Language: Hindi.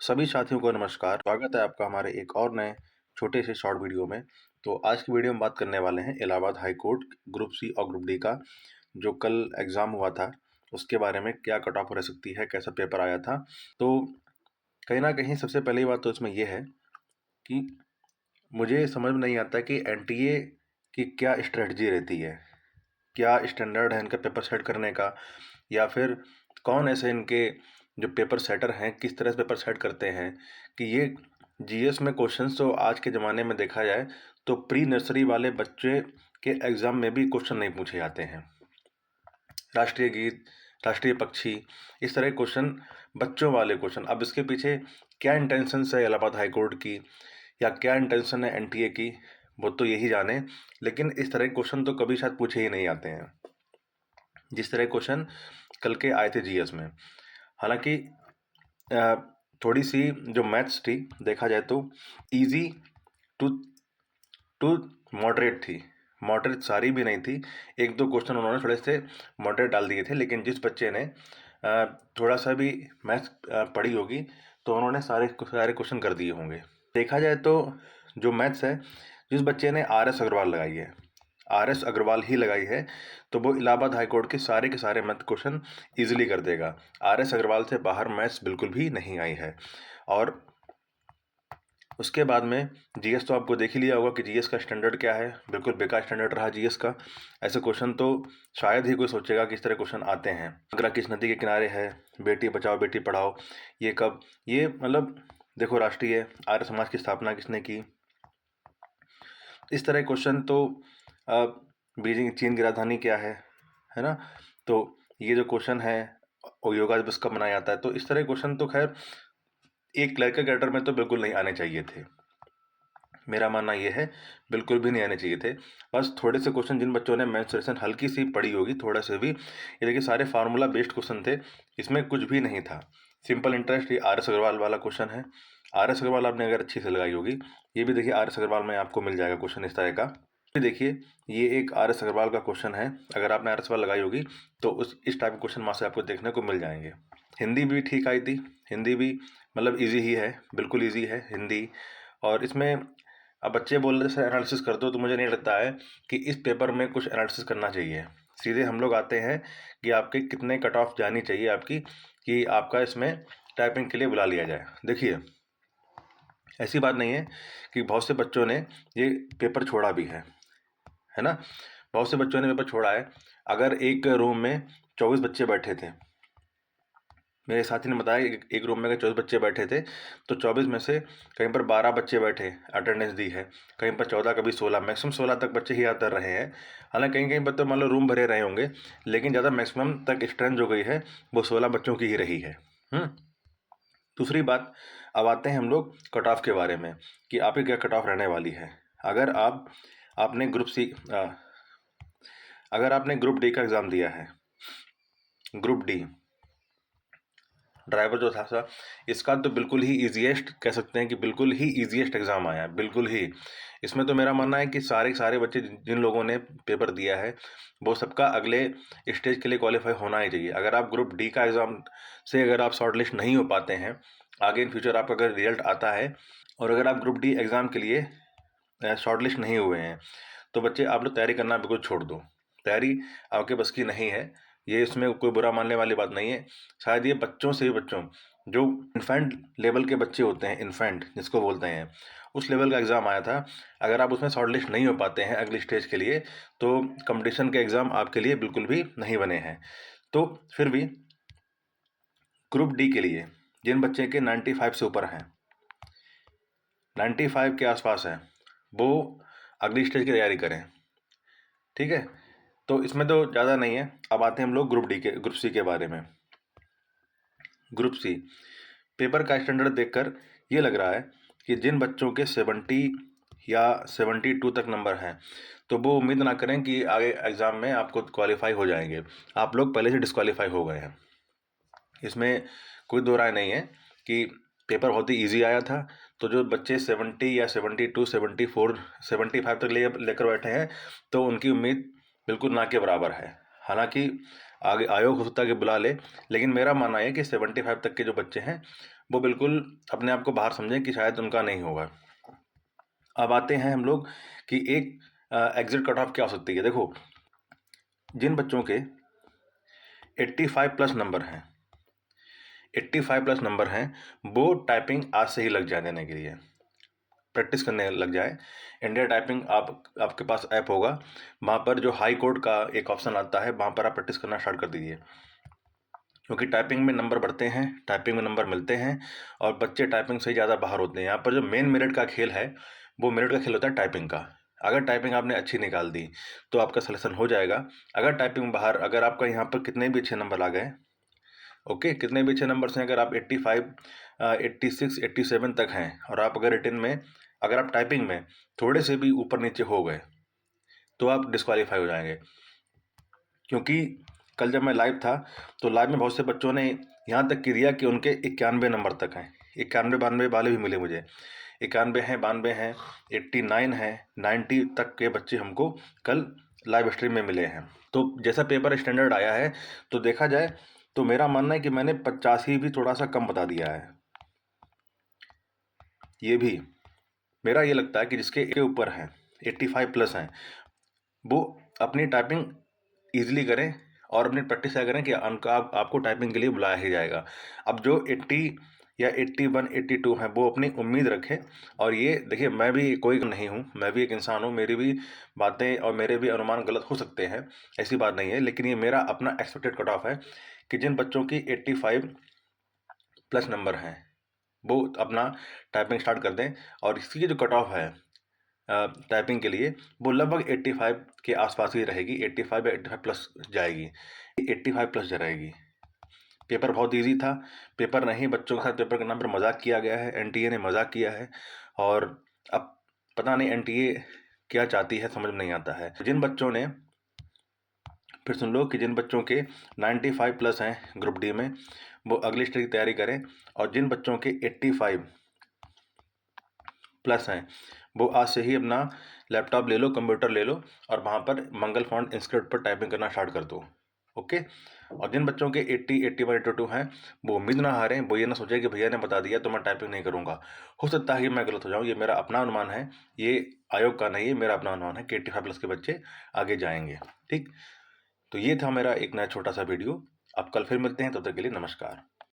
सभी साथियों को नमस्कार। स्वागत है आपका हमारे एक और नए छोटे से शॉर्ट वीडियो में। तो आज की वीडियो में बात करने वाले हैं Allahabad high court group C और ग्रुप डी का जो कल एग्ज़ाम हुआ था उसके बारे में, क्या कट ऑफ रह सकती है, कैसा पेपर आया था। तो कहीं ना कहीं सबसे पहली बात तो इसमें यह है कि मुझे समझ में नहीं आता कि एनटीए की क्या स्ट्रेटजी रहती है, क्या स्टैंडर्ड है इनका पेपर सेट करने का, या फिर कौन ऐसे इनके जो पेपर सेटर हैं किस तरह से पेपर सेट करते हैं कि ये जीएस में क्वेश्चंस तो आज के ज़माने में देखा जाए तो प्री नर्सरी वाले बच्चे के एग्ज़ाम में भी क्वेश्चन नहीं पूछे जाते हैं। राष्ट्रीय गीत, राष्ट्रीय पक्षी, इस तरह के क्वेश्चन, बच्चों वाले क्वेश्चन। अब इसके पीछे क्या इंटेंशन है इलाहाबाद हाई कोर्ट की या क्या इंटेंशन है एनटीए की, वो तो यही जाने। लेकिन इस तरह के क्वेश्चन तो कभी शायद पूछे ही नहीं आते हैं जिस तरह क्वेश्चन कल के आए थे जीएस में। हालांकि थोड़ी सी जो मैथ्स थी देखा जाए तो इजी टू टू मॉडरेट थी। मॉडरेट सारी भी नहीं थी, एक दो क्वेश्चन उन्होंने थोड़े से मॉडरेट डाल दिए थे। लेकिन जिस बच्चे ने थोड़ा सा भी मैथ्स पढ़ी होगी तो उन्होंने सारे सारे क्वेश्चन कर दिए होंगे। देखा जाए तो जो मैथ्स है, जिस बच्चे ने आर एस अग्रवाल लगाई है, आर एस अग्रवाल ही लगाई है, तो वो इलाहाबाद हाई कोर्ट के सारे मैथ क्वेश्चन इजीली कर देगा। आर एस अग्रवाल से बाहर मैथ्स बिल्कुल भी नहीं आई है। और उसके बाद में जीएस तो आपको देख ही लिया होगा कि जीएस का स्टैंडर्ड क्या है, बिल्कुल बेकार स्टैंडर्ड रहा जीएस का। ऐसे क्वेश्चन तो शायद ही कोई सोचेगा कि इस तरह क्वेश्चन आते हैं। आगरा किस नदी के किनारे है, बेटी बचाओ बेटी पढ़ाओ, ये कब, ये मतलब देखो राष्ट्रीय आर्य समाज की स्थापना किसने की, इस तरह के क्वेश्चन तो बीजिंग चीन की राजधानी क्या है ना। तो ये जो क्वेश्चन है योगा दिवस कब मनाया जाता है, तो इस तरह के क्वेश्चन तो खैर एक क्लर्क कैडर में तो बिल्कुल नहीं आने चाहिए थे। मेरा मानना ये है बिल्कुल भी नहीं आने चाहिए थे। बस थोड़े से क्वेश्चन जिन बच्चों ने मेंस्ट्रुएशन हल्की सी पढ़ी होगी, थोड़ा से भी, ये देखिए सारे फार्मूला बेस्ड क्वेश्चन थे, इसमें कुछ भी नहीं था। सिंपल इंटरेस्ट, ये आर एस अग्रवाल वाला क्वेश्चन है। आर एस अग्रवाल आपने अगर अच्छी से लगाई होगी, ये भी देखिए आर एस अग्रवाल में आपको मिल जाएगा क्वेश्चन इस तरह का। देखिए ये एक आर एस अग्रवाल का क्वेश्चन है, अगर आपने आर एस अग्रवाल लगाई होगी तो उस इस टाइप के क्वेश्चन वहाँ से आपको देखने को मिल जाएंगे। हिंदी भी ठीक आई थी, हिंदी भी मतलब इजी ही है, बिल्कुल इजी है हिंदी। और इसमें अब बच्चे बोल रहे सर एनालिसिस कर दो, तो मुझे नहीं लगता है कि इस पेपर में कुछ एनालिसिस करना चाहिए। सीधे हम लोग आते हैं कि आपके कितने कट ऑफ जानी चाहिए आपकी, कि आपका इसमें टाइपिंग के लिए बुला लिया जाए। देखिए ऐसी बात नहीं है कि बहुत से बच्चों ने ये पेपर छोड़ा भी है ना। बहुत से बच्चों ने पेपर छोड़ा है। अगर एक रूम में 24 बच्चे बैठे थे, मेरे साथी ने बताया कि एक रूम में अगर 24 बच्चे बैठे थे तो 24 में से कहीं पर 12 बच्चे बैठे अटेंडेंस दी है, कहीं पर 14, कभी 16, मैक्सिमम 16 तक बच्चे ही याद कर रहे हैं। हालांकि कहीं कहीं पर तो मान लो रूम भरे रहे होंगे, लेकिन ज़्यादा मैक्सिमम तक स्ट्रेंथ जो गई है वो 16 बच्चों की ही रही है। दूसरी बात, अब आते हैं हम लोग कट ऑफ के बारे में कि आपकी क्या कट ऑफ रहने वाली है। अगर आपने ग्रुप सी अगर आपने ग्रुप डी का एग्ज़ाम दिया है, ग्रुप डी ड्राइवर जो था सर, इसका तो बिल्कुल ही ईजीएस्ट कह सकते हैं कि बिल्कुल ही ईजीएस्ट एग्ज़ाम आया, बिल्कुल ही। इसमें तो मेरा मानना है कि सारे सारे बच्चे जिन लोगों ने पेपर दिया है वो सबका अगले स्टेज के लिए क्वालिफाई होना ही चाहिए। अगर आप ग्रुप डी का एग्ज़ाम से अगर आप शॉर्ट लिस्ट नहीं हो पाते हैं, आगे इन फ्यूचर आपका अगर रिजल्ट आता है और अगर आप ग्रुप डी एग्ज़ाम के लिए शॉर्ट लिस्ट नहीं हुए हैं, तो बच्चे आप लोग तैयारी करना बिल्कुल छोड़ दो। तैयारी आपके बस की नहीं है, ये इसमें कोई बुरा मानने वाली बात नहीं है। शायद ये बच्चों से भी बच्चों, जो इन्फेंट लेवल के बच्चे होते हैं, इन्फेंट जिसको बोलते हैं, उस लेवल का एग्ज़ाम आया था। अगर आप उसमें शॉर्ट लिस्ट नहीं हो पाते हैं अगली स्टेज के लिए, तो कंपटीशन के एग्ज़ाम आपके लिए बिल्कुल भी नहीं बने हैं। तो फिर भी ग्रुप डी के लिए जिन बच्चे के 95 से ऊपर हैं, 95 के आसपास है, वो अगली स्टेज की तैयारी करें। ठीक है, तो इसमें तो ज़्यादा नहीं है। अब आते हैं हम लोग ग्रुप सी के बारे में। ग्रुप सी पेपर का स्टैंडर्ड देखकर ये लग रहा है कि जिन बच्चों के 70 या 72 तक नंबर हैं, तो वो उम्मीद ना करें कि आगे एग्ज़ाम में आपको क्वालिफाई हो जाएंगे। आप लोग पहले से डिस्क्वालीफाई हो गए हैं, इसमें कोई दो राय नहीं है कि पेपर बहुत ही ईजी आया था। तो जो बच्चे 70 या 72, 74, 75 तक लेकर बैठे हैं, तो उनकी उम्मीद बिल्कुल ना के बराबर है। हालांकि आगे आयोग हो सकता है कि बुला ले, लेकिन मेरा मानना है कि 75 तक के जो बच्चे हैं वो बिल्कुल अपने आप को बाहर समझें कि शायद उनका नहीं होगा। अब आते हैं हम लोग कि एक एग्ज़िट कट ऑफ क्या हो सकती है। देखो, जिन बच्चों के 85 प्लस नंबर हैं 85 प्लस नंबर हैं, वो टाइपिंग आज से ही लग जाए देने के लिए, प्रैक्टिस करने लग जाए। इंडिया टाइपिंग आपके पास ऐप होगा, वहाँ पर जो हाई कोर्ट का एक ऑप्शन आता है, वहाँ पर आप प्रैक्टिस करना स्टार्ट कर दीजिए। क्योंकि टाइपिंग में नंबर बढ़ते हैं, टाइपिंग में नंबर मिलते हैं और बच्चे टाइपिंग से ही ज़्यादा बाहर होते हैं। यहाँ पर जो मेन मेरिट का खेल है, वो मेरिट का खेल होता है टाइपिंग का। अगर टाइपिंग आपने अच्छी निकाल दी तो आपका सिलेक्शन हो जाएगा। अगर टाइपिंग बाहर, अगर आपका यहाँ पर कितने भी अच्छे नंबर आ गए, ओके, कितने भी अच्छे नंबर हैं, अगर आप 85, 86, 87 तक हैं और आप अगर रिटन में, अगर आप टाइपिंग में थोड़े से भी ऊपर नीचे हो गए तो आप डिस्क्वालीफाई हो जाएंगे। क्योंकि कल जब मैं लाइव था तो लाइव में बहुत से बच्चों ने यहाँ तक दिया कि उनके 91 नंबर तक हैं, 91-92 वाले भी मिले मुझे, 91 हैं, 92 हैं, 89 हैं, 90 तक के बच्चे हमको कल लाइव स्ट्रीम में मिले हैं। तो जैसा पेपर स्टैंडर्ड आया है, तो देखा जाए तो मेरा मानना है कि मैंने 85 भी थोड़ा सा कम बता दिया है। ये भी मेरा ये लगता है कि जिसके के ऊपर हैं, 85 प्लस हैं, वो अपनी टाइपिंग ईजिली करें और अपनी प्रैक्टिस क्या करें कि आपको टाइपिंग के लिए बुलाया ही जाएगा। अब जो 80 या 81, 82 हैं, वो अपनी उम्मीद रखें। और ये देखिए, मैं भी कोई नहीं हूँ, मैं भी एक इंसान हूँ, मेरी भी बातें और मेरे भी अनुमान गलत हो सकते हैं, ऐसी बात नहीं है। लेकिन ये मेरा अपना एक्सपेक्टेड कट ऑफ है कि जिन बच्चों की 85 प्लस नंबर हैं, वो अपना टाइपिंग स्टार्ट कर दें। और इसकी जो कट ऑफ है टाइपिंग के लिए, वो लगभग 85 के आसपास ही रहेगी, 85 या 85 प्लस जाएगी, 85 प्लस जाएगी। पेपर बहुत इजी था, पेपर नहीं, बच्चों के साथ पेपर के नाम पर मजाक किया गया है, एनटीए ने मजाक किया है। और अब पता नहीं एनटीए क्या चाहती है, समझ में नहीं आता है। जिन बच्चों ने, फिर सुन लो, कि जिन बच्चों के 95 प्लस हैं ग्रुप डी में, वो अगली स्टेज की तैयारी करें। और जिन बच्चों के 85 प्लस हैं, वो आज से ही अपना लैपटॉप ले लो, कंप्यूटर ले लो और वहाँ पर मंगल फॉन्ट इंस्क्रिप्ट पर टाइपिंग करना स्टार्ट कर दो, ओके। और जिन बच्चों के 80, 81, 82 हैं, वो उम्मीद ना हारें, वो ये ना सोचे कि भैया ने बता दिया तो मैं टाइपिंग नहीं करूँगा। हो सकता है कि मैं गलत हो जाऊँ, ये मेरा अपना अनुमान है, ये आयोग का नहीं है, मेरा अपना अनुमान है कि 85 प्लस के बच्चे आगे जाएंगे, ठीक। तो ये था मेरा एक नया छोटा सा वीडियो। अब कल फिर मिलते हैं, तब तक के लिए नमस्कार।